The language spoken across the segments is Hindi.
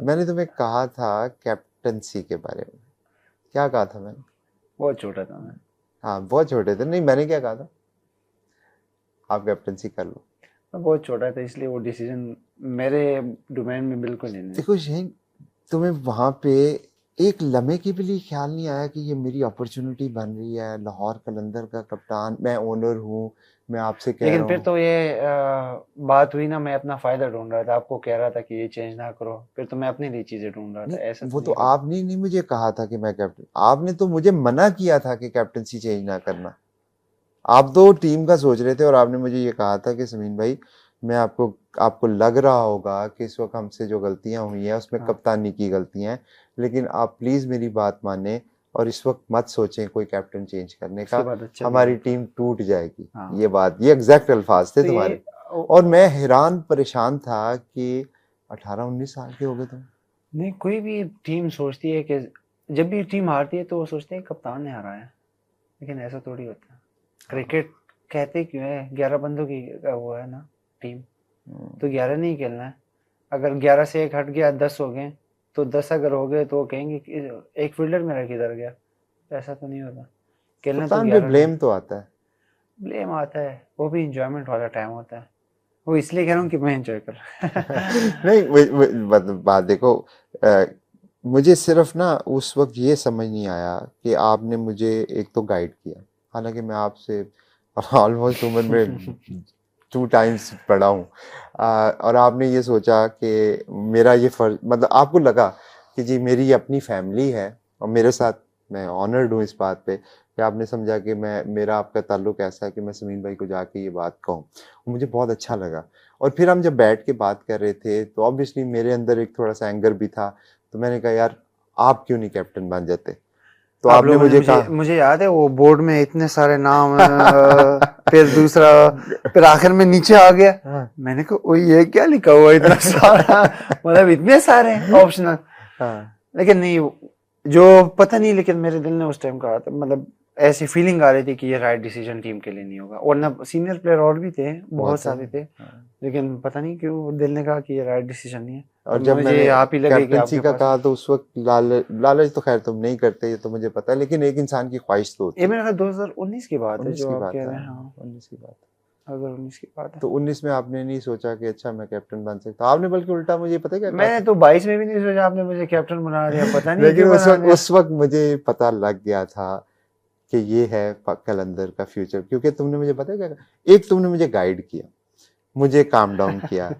मैंने तुम्हें कहा था कैप्टनसी के बारे में, क्या कहा था मैंने? बहुत छोटा था मैं। हाँ बहुत छोटे थे। नहीं, मैंने क्या कहा था? आप कैप्टनसी कर लो। मैं बहुत छोटा था इसलिए वो डिसीजन मेरे डोमेन में बिल्कुल ही नहीं। देखो यही, तुम्हें वहां पे एक लम्हे के भी लिए ख्याल नहीं आया कि ये मेरी अपॉर्चुनिटी बन रही है, लाहौर कलंदर का कप्तान, मैं ओनर हूँ, मैं आपसे कह लेकिन रहा फिर हूँ। तो ये बात हुई ना, मैं अपना फायदा ढूंढ रहा था, आपको कह रहा था कि ये चेंज ना करो, फिर तो मैं अपने लिए चीजें ढूंढ रहा था, नहीं, ऐसा तो वो तो नहीं हुआ। आपने नहीं मुझे कहा था कि मैं कैप्टन, आपने तो मुझे मना किया था कि कैप्टनसी चेंज ना करना। आप तो टीम का सोच रहे थे और आपने मुझे ये कहा था कि समीन भाई, मैं आपको, आपको लग रहा होगा कि इस वक्त हमसे जो गलतियां हुई हैं उसमें हाँ, कप्तानी की गलतियां हैं, लेकिन आप प्लीज मेरी बात माने और इस वक्त मत सोचें कोई कैप्टन चेंज करने उसके का, बाद अच्छा भी हमारी हुआ। टीम टूट जाएगी। हाँ, ये बात, ये एग्जैक्ट अल्फाज थे तो ये तुम्हारे। और मैं हैरान परेशान था कि 18-19 साल के हो गए तुम। नहीं, कोई भी टीम सोचती है कि जब भी टीम हारती है तो वो सोचते हैं कप्तान ने हराया है, लेकिन ऐसा थोड़ी होता है। हाँ। क्रिकेट कहते क्यों है, 11 बंदों की वो है ना टीम, हम्म। तो 11 नहीं खेलना है। अगर 11 से एक हट गया, 10 हो गए, तो 10 अगर हो गए तो वो कहेंगे कि एक फील्डर मेरा किधर गया। ऐसा तो नहीं होता, खेलना तो कप्तान पे 11 ने। ब्लेम तो आता है। ब्लेम आता है, वो भी इंजॉयमेंट वाला टाइम होता है। वो इसलिए कह रहा हूँ कि मैं इंजॉय कर रहा। नहीं मतलब बात देखो, अ, मुझे सिर्फ ना उस वक्त ये समझ नहीं आया कि आपने मुझे एक तो गाइड किया, हालांकि मैं आपसे ऑलमोस्ट उम्र में 2 टाइम्स बड़ा हूँ। और आपने ये सोचा कि मेरा ये फर्ज, मतलब आपको लगा कि जी मेरी अपनी फैमिली है और मेरे साथ, मैं ऑनर्ड हूँ इस बात पे कि आपने समझा कि मैं, मेरा आपका ताल्लुक ऐसा है कि मैं समीन भाई को जाके ये बात कहूँ। मुझे बहुत अच्छा लगा। और फिर हम जब बैठ के बात कर रहे थे तो ऑब्वियसली मेरे अंदर एक थोड़ा सा एंगर भी था, तो मैंने कहा यार आप क्यों नहीं कैप्टन बन जाते? तो आप आपने लोगों ने मुझे मुझे कहा मुझे याद है वो बोर्ड में इतने सारे नाम, फिर दूसरा, फिर आखिर में नीचे आ गया। हाँ। मैंने कहा ओ ये क्या लिखा हुआ है इतना सारा, मतलब इतने सारे ऑप्शनल। हाँ। लेकिन नहीं, जो पता नहीं, लेकिन मेरे दिल ने उस टाइम कहा था, मतलब ऐसी फीलिंग आ रही थी कि ये राइट डिसीजन टीम के लिए नहीं होगा, और ना सीनियर प्लेयर और भी थे, बहुत बहुत है। सारे थे, हाँ। लेकिन पता नहीं क्यों दिल ने कहा कि ये राइट डिसीजन नहीं है। और और जब मैंने मुझे आप ही लगे कि कैप्टनसी आपके का पास है। कहा तो उस वक्त लालच तो खैर तुम नहीं करते, ये तो मुझे पता है, लेकिन एक इंसान की ख्वाहिश तो ये होती है। मेरे ख्याल 2019 की बात है 19 जो की आप बात कह है, रहे हैं, हाँ। 19 की बात है। 2019 की बात है। तो 19 में आपने नहीं सोचा कि अच्छा मैं कैप्टन बन सकता, आपने बल्कि उल्टा मुझे पता है क्या कहा मैंने था? तो 22 में भी नहीं सोचा, आपने मुझे कैप्टन बना दिया, पता नहीं लेकिन क्यों उस बना वक्त, दिया। उस वक्त मुझे पता लग गया था कि ये है कलंदर का फ्यूचर, क्योंकि तुमने मुझे पता है क्या कहा? एक तुमने मुझे गाइड किया, मुझे काम डाउन किया,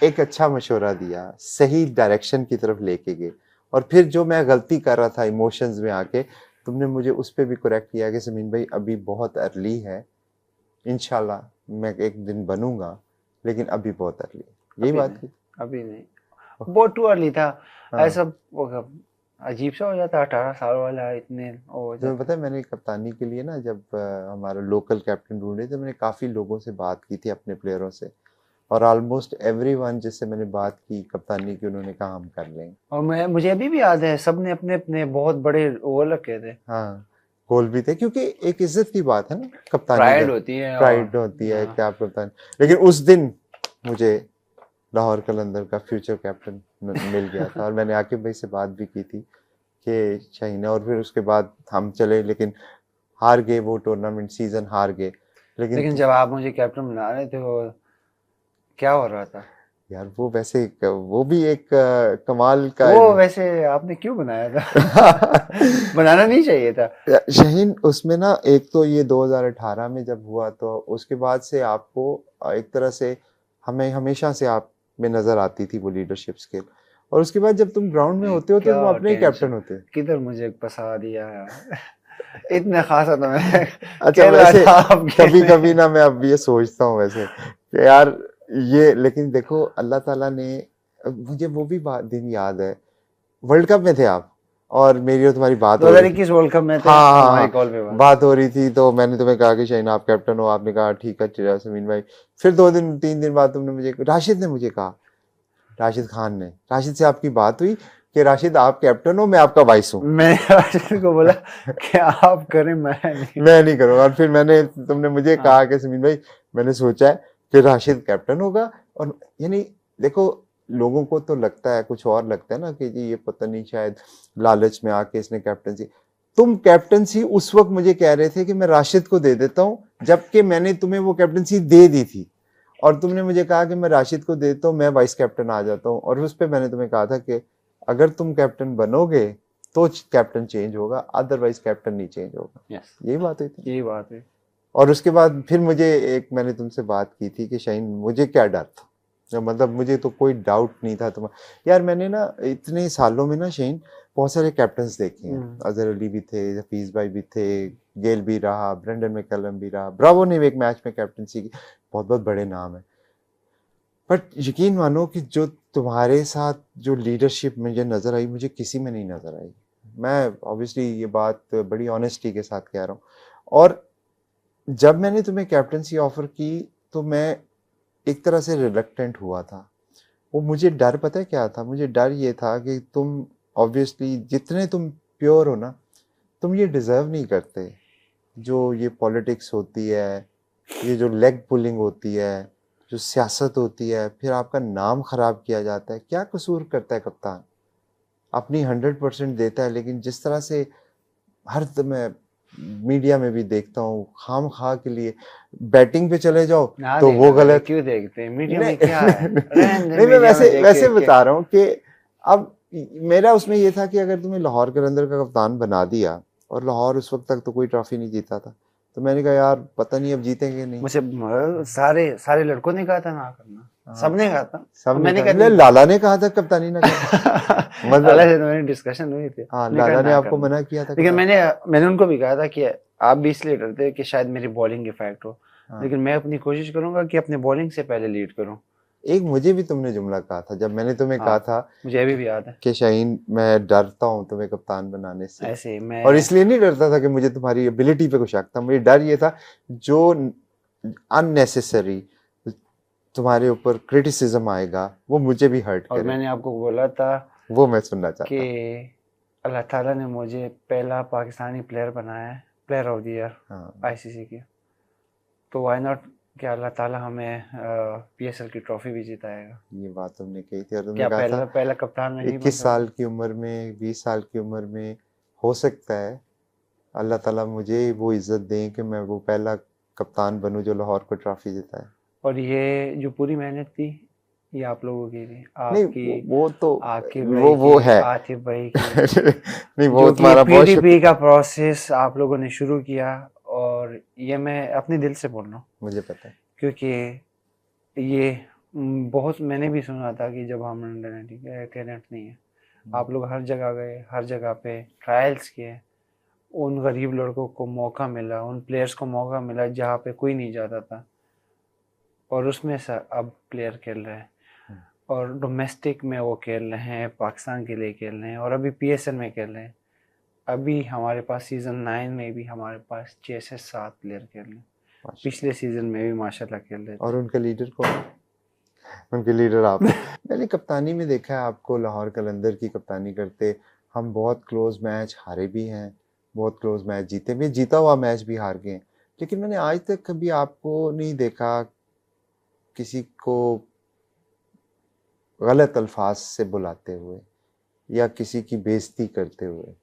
एक अच्छा मशवरा दिया, सही डायरेक्शन की तरफ लेके गए, और फिर जो मैं गलती कर रहा था इमोशंस में आके, तुमने मुझे उस पर भी करेक्ट किया कि समीन भाई अभी बहुत अर्ली है, इंशाल्लाह मैं एक दिन बनूंगा, लेकिन अभी बहुत अर्ली है, यही अभी बात नहीं, थी। अभी नहीं, बहुत टू अर्ली था। हाँ। ऐसा अजीब सा हो जाता, 18 साल वाला इतने वो हो तुम्हें जाता पता है। है मैंने कप्तानी के लिए ना, जब हमारा लोकल कैप्टन ढूंढे थे, मैंने काफ़ी लोगों से बात की थी, अपने प्लेयरों से, और ऑलमोस्ट एवरीवन जिससे मैंने बात की कप्तानी की, उन्होंने कहा हम कर लेंगे। और मैं, मुझे अभी भी याद है, सबने अपने अपने बहुत बड़े वो रखे थे। हाँ, गोल भी थे, क्योंकि एक इज्जत की बात है ना कप्तानी का, प्राइड होती है, और प्राइड होती है हाँ। कि आप कप्तान। लेकिन उस दिन मुझे लाहौर कलंदर का फ्यूचर कैप्टन मिल गया था, और मैंने आकिब भाई से बात भी की थी कि शाहीन है, और फिर उसके बाद हम चले, लेकिन हार गए वो टूर्नामेंट, सीजन हार गए। लेकिन लेकिन जब आप मुझे कैप्टन बना रहे थे, वो क्या हो रहा था? यार वो वैसे वो भी एक कमाल का वो वैसे आपने क्यों बनाया था? बनाना नहीं चाहिए था। शाहीन, उसमें ना एक तो ये 2018 में जब हुआ तो उसके बाद से आपको एक तरह से, हमें हमेशा से आप में नजर आती थी वो लीडरशिप स्किल, और उसके बाद जब तुम ग्राउंड में होते हो तो क्या तुम अपने ही टेंशन, कैप्टन होते किधर मुझे फंसा दिया यार। इतने खासा तो मैं हो। अच्छा खेल रहा वैसे था आपके कभी कभी में। ना मैं अब ये सोचता हूँ वैसे कि यार ये, लेकिन देखो अल्लाह ताला ने, मुझे वो भी दिन याद है, वर्ल्ड कप में थे आप और मेरी और तुम्हारी बात हो रही थी। 2021 वर्ल्ड कप में थे, हाँ हाँ हमारी कॉल पे हाँ, बात। बात हो रही थी तो मैंने तुम्हें कहा कि शाहीन आप कैप्टन हो, आपने कहा ठीक है चलो समीन भाई। फिर 2 दिन 3 दिन बाद तुमने मुझे, राशिद ने मुझे कहा, राशिद खान ने, राशिद से आपकी बात हुई कि राशिद आप कैप्टन हो, मैं आपका वाइस हूँ। मैंने राशिद को बोला कि आप करें, मैं नहीं। मैं नहीं करूँगा, और फिर मैंने, तुमने मुझे कहा हाँ, कि समीन भाई मैंने सोचा है कि राशिद कैप्टन होगा, और यानी देखो लोगों को तो लगता है कुछ और, लगता है ना कि जी ये पता नहीं शायद लालच में आके इसने कैप्टनसी, तुम कैप्टनसी उस वक्त मुझे कह रहे थे कि मैं राशिद को दे देता हूँ, जबकि मैंने तुम्हें वो कैप्टनसी दे दी थी और तुमने मुझे कहा कि मैं राशिद को देता हूँ, मैं वाइस कैप्टन आ जाता हूँ, और उस पर मैंने तुम्हें कहा था कि अगर तुम कैप्टन बनोगे तो कैप्टन चेंज होगा, अदरवाइज कैप्टन नहीं चेंज होगा। यस, यही बात हुई थी। यही बात है। और उसके बाद फिर मुझे एक, मैंने तुमसे बात की थी कि शाहीन मुझे क्या डर था, मतलब मुझे तो कोई डाउट नहीं था तुम्हारा। यार मैंने ना इतने सालों में ना शाहीन बहुत सारे कैप्टन्स देखे हैं, अजहर अली भी थे, हफीज भाई भी थे, गेल भी रहा, ब्रेंडन मैकलम भी रहा, ब्रावो ने भी एक मैच में कैप्टनसी की, बहुत बहुत बड़े नाम है। बट यकीन मानो कि जो तुम्हारे साथ जो लीडरशिप मुझे नजर आई, मुझे किसी में नहीं नजर आई। मैं ऑब्वियसली ये बात बड़ी ऑनेस्टी के साथ कह रहा हूँ। और जब मैंने तुम्हें कैप्टनसी ऑफर की तो मैं एक तरह से रिलक्टेंट हुआ था। वो मुझे डर पता है क्या था, मुझे डर ये था कि तुम ऑब्वियसली जितने तुम प्योर हो ना, तुम ये डिजर्व नहीं करते। जो ये पॉलिटिक्स होती है, ये जो लेग पुलिंग होती है, जो सियासत होती है, फिर आपका नाम खराब किया जाता है। क्या कसूर करता है कप्तान, अपनी 100% देता है, लेकिन जिस तरह से हर मैं मीडिया में भी देखता हूँ खाम खा के लिए, बैटिंग पे चले जाओ ना तो वो देखा करें, गलत। क्यों देखते हैं मीडिया नहीं में, क्या है, रहने दे नहीं, मैं मीडिया में वैसे देख वैसे के बता रहा हूँ कि अब मेरा उसमें ये था कि अगर तुम्हें लाहौर कलंदर का कप्तान बना दिया, और लाहौर उस वक्त तक तो कोई ट्रॉफी नहीं जीता था, तो मैंने कहा यार पता नहीं अब जीतेंगे नहीं। मुझे सारे सारे लड़कों ने कहा था ना करना, हाँ, सबने कहा था, सब ने मैंने कहा, कहा लाला ने कहा था कप्तानी ना करना। लाला मतलब से तो मेरी डिस्कशन हुई थी, हाँ, मैंने कहा लाला ने ना आपको करना। मना किया था लेकिन कप्तान। मैंने उनको भी कहा था कि आप भी इसलिए डरते हैं कि शायद मेरी बॉलिंग इफेक्ट हो, हाँ, लेकिन मैं अपनी कोशिश करूंगा कि अपने बॉलिंग से पहले लीड करूं। एक मुझे भी तुमने जुमला कहा था जब मैंने तुम्हें हाँ, कहा था मुझे अभी भी याद है। कि शाहीन मैं डरता हूँ तुम्हें कप्तान बनाने से, ऐसे ही और मैं, इसलिए नहीं डरता था कि मुझे तुम्हारी एबिलिटी पे कुछ शक था, मुझे डर ये था जो अननेसेसरी तुम्हारे ऊपर क्रिटिसिज्म आएगा वो मुझे भी हर्ट और करे, मैंने आपको बोला था वो मैं सुनना कि चाहता। अल्लाह ताला ने मुझे पहला पाकिस्तानी प्लेयर बनाया है, प्लेयर ऑफ द ईयर हाँ, आईसीसी की, तो व्हाई नॉट, क्या अल्लाह ताला हमें पीएसएल की ट्रॉफी भी जिताएगा। ये बात तुमने कही थी, और तुमने क्या कहा था पहला पहला कप्तान मैं नहीं बन 21 सकता? साल की उम्र में, 20 साल की उम्र में हो सकता है अल्लाह ताला मुझे वो इज्जत दें कि मैं वो पहला कप्तान बनूं जो लाहौर को ट्रॉफी जिताए। और ये जो पूरी मेहनत थी, ये आप लोगों की थी, नहीं आपकी, वो तो आकिब भाई वो की, है। आतिफ भाई की, नहीं वो जो कि तुम्हारा बहुत पीडीपी शुक्र, का प्रोसेस आप लोगों ने शुरू किया। और ये मैं अपने दिल से बोल रहा हूँ, मुझे पता है। क्योंकि ये बहुत मैंने भी सुना था कि जब हम अंडर 19 टैलेंट नहीं है, आप लोग हर जगह गए, हर जगह पे ट्रायल्स किए, उन गरीब लड़कों को मौका मिला, उन प्लेयर्स को मौका मिला जहाँ पे कोई नहीं जाता था, और उसमें से अब प्लेयर खेल रहे हैं, और डोमेस्टिक में वो खेल रहे हैं, पाकिस्तान के लिए खेल रहे हैं, और अभी पीएसएल में खेल रहे हैं। अभी हमारे पास सीजन 9 में भी हमारे पास 6 से 7 प्लेयर खेल रहे हैं, पिछले सीजन में भी माशाल्लाह खेल रहे थे। और उनका लीडर कौन है? उनके लीडर आप हैं। मैंने कप्तानी में देखा है आपको लाहौर कलंदर की कप्तानी करते, हम बहुत क्लोज मैच हारे भी हैं, बहुत क्लोज मैच जीते भी, जीता हुआ मैच भी हार गए हैं, लेकिन मैंने आज तक कभी आपको नहीं देखा किसी को गलत अल्फाज से बुलाते हुए या किसी की बेइज्जती करते हुए।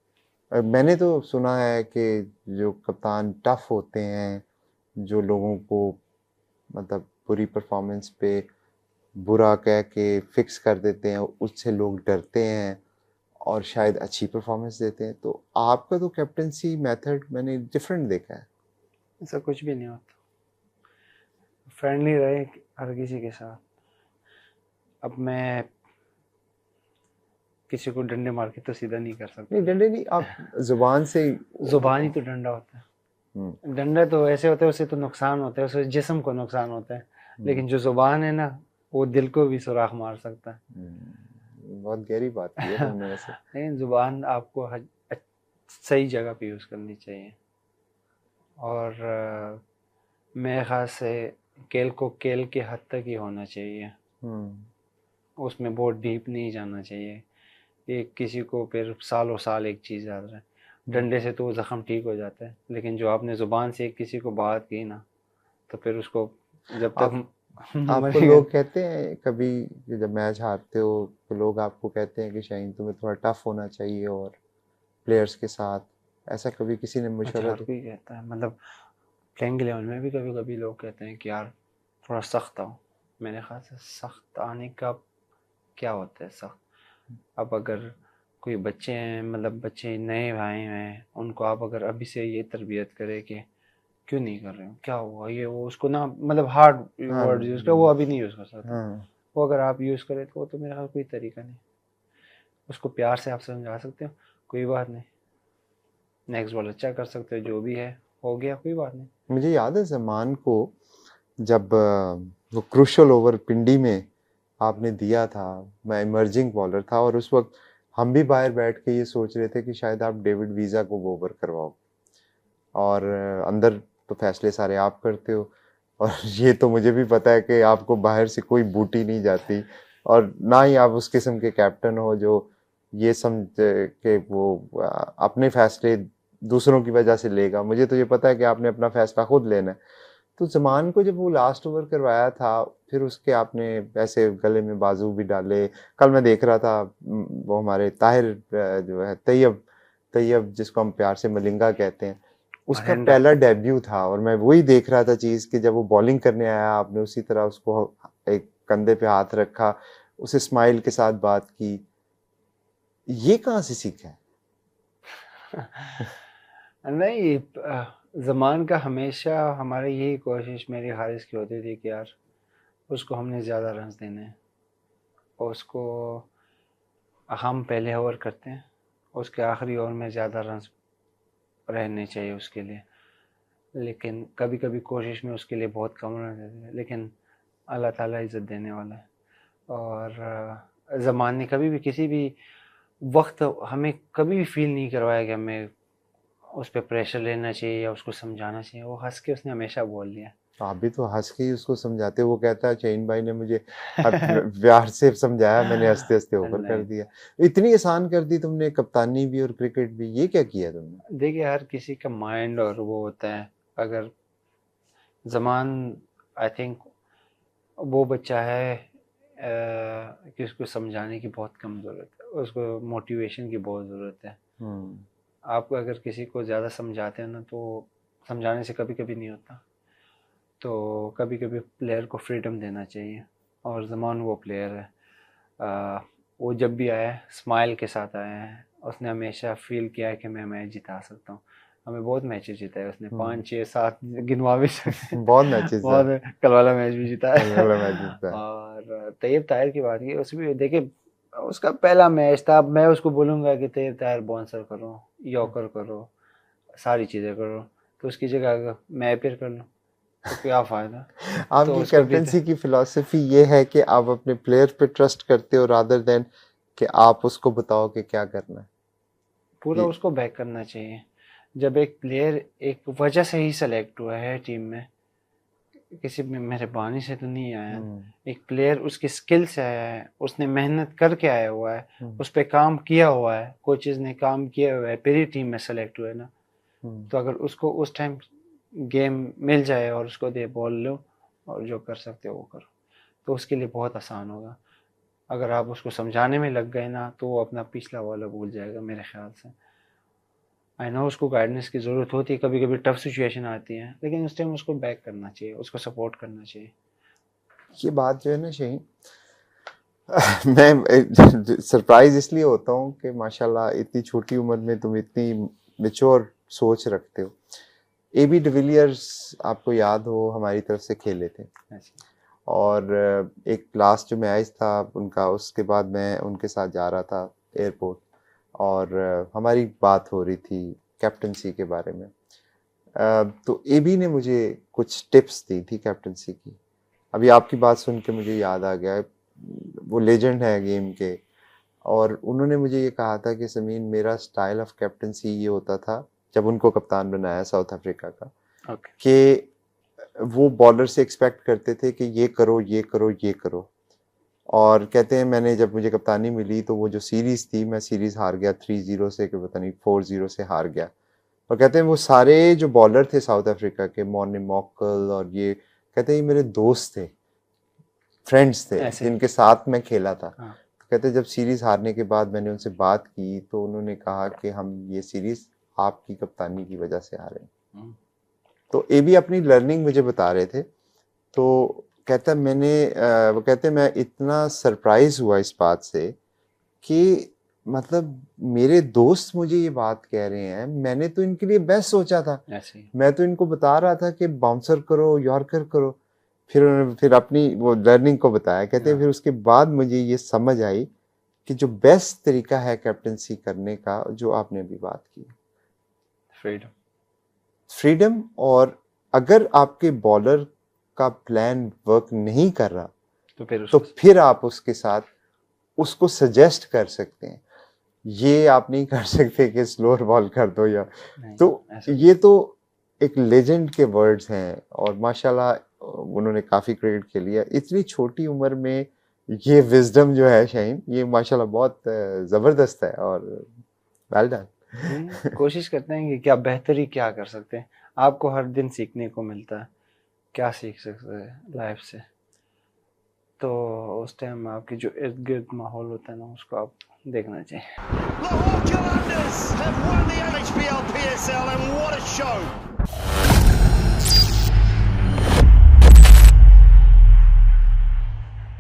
मैंने तो सुना है कि जो कप्तान टफ होते हैं, जो लोगों को मतलब बुरी परफॉर्मेंस पे बुरा कह के फिक्स कर देते हैं, उससे लोग डरते हैं और शायद अच्छी परफॉर्मेंस देते हैं। तो आपका तो कैप्टनसी मेथड मैंने डिफरेंट देखा है। ऐसा कुछ भी नहीं होता, फ्रेंडली रहे हर किसी के साथ। अब मैं किसी को डंडे मार के तो सीधा नहीं कर सकता, नहीं डंडे नहीं, आप जुबान से जुबान ही तो डंडा होता है। डंडा तो ऐसे होता है, उससे तो नुकसान होता है, उससे जिस्म को नुकसान होता है, लेकिन जो जुबान है ना, वो दिल को भी सुराख मार सकता है। बहुत गहरी बात की है तुमने वैसे। लेकिन जुबान आपको सही जगह पे यूज़ करनी चाहिए। और मेरे ख्याल से खेल को खेल के हद तक ही होना चाहिए, उसमें बहुत डीप नहीं जाना चाहिए। एक किसी को फिर सालों साल एक चीज़ याद रहे, डंडे से तो वो ज़ख्म ठीक हो जाता है, लेकिन जो आपने ज़ुबान से एक किसी को बात की ना, तो फिर उसको जब तक आपको मरेगा। लोग कहते हैं कभी कि जब मैच हारते हो तो लोग आपको कहते हैं कि शाहीन तुम्हें थोड़ा टफ होना चाहिए और प्लेयर्स के साथ, ऐसा कभी किसी ने अच्छा, मशवरा हर कोई कहता है, मतलब प्लेइंग 11 में भी कभी कभी लोग कहते हैं कि यार थोड़ा सख्त आओ। मेरे ख्याल से सख्त आने का क्या होता है सख्त? अब अगर कोई बच्चे हैं, मतलब बच्चे नए आए हैं, उनको आप अगर अभी से ये तरबियत करें कि क्यों नहीं कर रहे हो, क्या हुआ, ये वो, उसको ना मतलब हार्ड हाँ वर्ड यूज़ कर, वो अभी नहीं यूज़ कर सकता। हाँ वो अगर आप यूज़ करें तो वो तो मेरा कोई तरीका नहीं। उसको प्यार से आप समझा सकते हो, कोई बात नहीं, नेक्स्ट बॉल अच्छा कर सकते हो, जो भी है हो गया, कोई बात नहीं। मुझे याद है जमान को जब वो क्रूशल ओवर पिंडी में आपने दिया था, मैं इमर्जिंग बॉलर था और उस वक्त हम भी बाहर बैठ के ये सोच रहे थे कि शायद आप डेविड वीज़ा को ओवर करवाओ और अंदर तो फैसले सारे आप करते हो और ये तो मुझे भी पता है कि आपको बाहर से कोई बूटी नहीं जाती और ना ही आप उस किस्म के कैप्टन हो जो ये समझ के वो अपने फैसले दूसरों की वजह से लेगा। मुझे तो ये पता है कि आपने अपना फैसला खुद लेना है। तो जमान को जब वो लास्ट ओवर करवाया था फिर उसके आपने ऐसे गले में बाजू भी डाले। कल मैं देख रहा था वो हमारे ताहिर जो है तैयब तैयब जिसको हम प्यार से मलिंगा कहते हैं, उसका महेंद्र। पहला डेब्यू था और मैं वही देख रहा था चीज कि जब वो बॉलिंग करने आया आपने उसी तरह उसको एक कंधे पे हाथ रखा, उसे स्माइल के साथ बात की। ये कहाँ से सीखा है? नहीं, जमान का हमेशा हमारी यही कोशिश मेरी हारिस की होती थी कि यार उसको हमने ज़्यादा रन देने हैं, और उसको हम पहले ओवर करते हैं, उसके आखिरी ओवर में ज़्यादा रन रहने चाहिए उसके लिए। लेकिन कभी कभी कोशिश में उसके लिए बहुत कम रन देते हैं, लेकिन अल्लाह ताला इज़्ज़त देने वाला है। और ज़मान ने कभी भी किसी भी वक्त हमें कभी भी फील नहीं करवाया कि हमें उस पर प्रेशर लेना चाहिए या उसको समझाना चाहिए। वो हंस के उसने हमेशा बोल दिया। आप भी तो हंस के ही उसको समझाते हो। वो कहता है शहीन भाई ने मुझे प्यार से समझाया, मैंने हंसते हंसते ओवर कर नहीं, दिया। इतनी आसान कर दी तुमने कप्तानी भी और क्रिकेट भी, ये क्या किया तुमने? देखिए हर किसी का माइंड और वो होता है। अगर ज़मान, आई थिंक वो बच्चा है कि उसको समझाने की बहुत कम ज़रूरत है, उसको मोटिवेशन की बहुत ज़रूरत है। हम्म आप अगर किसी को ज़्यादा समझाते हैं ना, तो समझाने से कभी कभी नहीं होता। तो कभी कभी प्लेयर को फ्रीडम देना चाहिए, और ज़मान वो प्लेयर है। अ, वो जब भी आया है स्माइल के साथ आया है। उसने हमेशा फील किया है कि मैं मैच जिता सकता हूँ। हमें बहुत मैचेस जिताए उसने, हम्म 5 6 7 गिनवा भी सकते हैं। बहुत मैचेस है। बहुत, कल वाला मैच भी जिता कल है। वाला मैच जीता है। और तैयब ताहिर की बात की, उसमें भी देखिए उसका पहला मैच था। अब मैं उसको बोलूँगा कि तैयब ताहिर बाउंसर करो, यॉर्कर करो, सारी चीज़ें करो, तो उसकी जगह अगर मैं फिर कर लूँ तो क्या फ़ायदा। तो आपकी उसको भी कैप्टनसी की फिलॉसफी ये है कि आप अपने प्लेयर पे ट्रस्ट करते हो रादर देन कि आप उसको बताओ कि क्या करना है। पूरा ये उसको बैक करना चाहिए। जब एक प्लेयर एक वजह से ही सेलेक्ट हुआ है टीम में, किसी में मेहरबानी से तो नहीं आया है। हम्म एक प्लेयर उसकी स्किल से आया है, उसने मेहनत करके आया हुआ है, हम्म उस पर काम किया हुआ है, कोचेज ने काम किया हुआ है, फिर ही टीम में सेलेक्ट हुआ है ना। हम्म तो अगर उसको उस टाइम गेम मिल जाए और उसको दे बॉल लो और जो कर सकते हो वो करो, तो उसके लिए बहुत आसान होगा। अगर आप उसको समझाने में लग गए ना, तो वो अपना पिछला वाला भूल जाएगा मेरे ख्याल से। आई नो उसको गाइडेंस की ज़रूरत होती है, कभी कभी टफ सिचुएशन आती है, लेकिन उस टाइम उसको बैक करना चाहिए, उसको सपोर्ट करना चाहिए। ये बात जो है ना शहीन, मैं सरप्राइज इसलिए होता हूँ कि माशाल्लाह इतनी छोटी उम्र में तुम इतनी मेच्योर सोच रखते हो। एबी डिविलियर्स आपको याद हो हमारी तरफ से खेले थे ऐसे। और एक लास्ट जो मैच था उनका, उसके बाद मैं उनके साथ जा रहा था एयरपोर्ट और हमारी बात हो रही थी कैप्टनसी के बारे में। तो एबी ने मुझे कुछ टिप्स दी थी कैप्टनसी की। अभी आपकी बात सुन के मुझे याद आ गया, वो लेजेंड है गेम के और उन्होंने मुझे ये कहा था कि समीन मेरा स्टाइल ऑफ कैप्टनसी ये होता था जब उनको कप्तान बनाया साउथ अफ्रीका का, ओके। कि वो बॉलर से एक्सपेक्ट करते थे कि ये करो ये करो ये करो। और कहते हैं मैंने जब मुझे कप्तानी मिली तो वो जो सीरीज थी, मैं सीरीज हार गया 3-0 से, कि पता नहीं 4-0 से हार गया। और कहते हैं वो सारे जो बॉलर थे साउथ अफ्रीका के, मॉर्ने मॉकल और ये, कहते हैं ये मेरे दोस्त थे फ्रेंड्स थे ऐसे। जिनके साथ मैं खेला था। हाँ। कहते जब सीरीज हारने के बाद मैंने उनसे बात की तो उन्होंने कहा कि हम ये सीरीज आपकी कप्तानी की वजह से हारे। तो ये भी अपनी लर्निंग मुझे बता रहे थे। तो कहता वो कहते मैं इतना सरप्राइज हुआ इस बात से कि मतलब मेरे दोस्त मुझे ये बात कह रहे हैं, मैंने तो इनके लिए बेस्ट सोचा था, ऐसे। मैं तो इनको बता रहा था कि बाउंसर करो, यॉर्कर करो। फिर उन्होंने फिर अपनी वो लर्निंग को बताया। कहते फिर उसके बाद मुझे ये समझ आई कि जो बेस्ट तरीका है कैप्टनसी करने का, जो आपने अभी बात की, फ्रीडम। और अगर आपके बॉलर का प्लान वर्क नहीं कर रहा तो फिर आप उसके साथ उसको सजेस्ट कर सकते हैं। ये आप नहीं कर सकते कि स्लोअर बॉल कर दो या तो ये तो एक लेजेंड के वर्ड्स हैं और माशाल्लाह उन्होंने काफ़ी क्रेडिट के लिया। इतनी छोटी उम्र में ये विजडम जो है शाहीन, ये माशाल्लाह बहुत ज़बरदस्त है और वेल डन। कोशिश करते हैं कि क्या बेहतरी क्या कर सकते हैं। आपको हर दिन सीखने को मिलता है, क्या सीख सकते हैं लाइफ से। तो उस टाइम आपकी जो इर्द गिर्द माहौल होता है ना, उसको आप देखना चाहिए।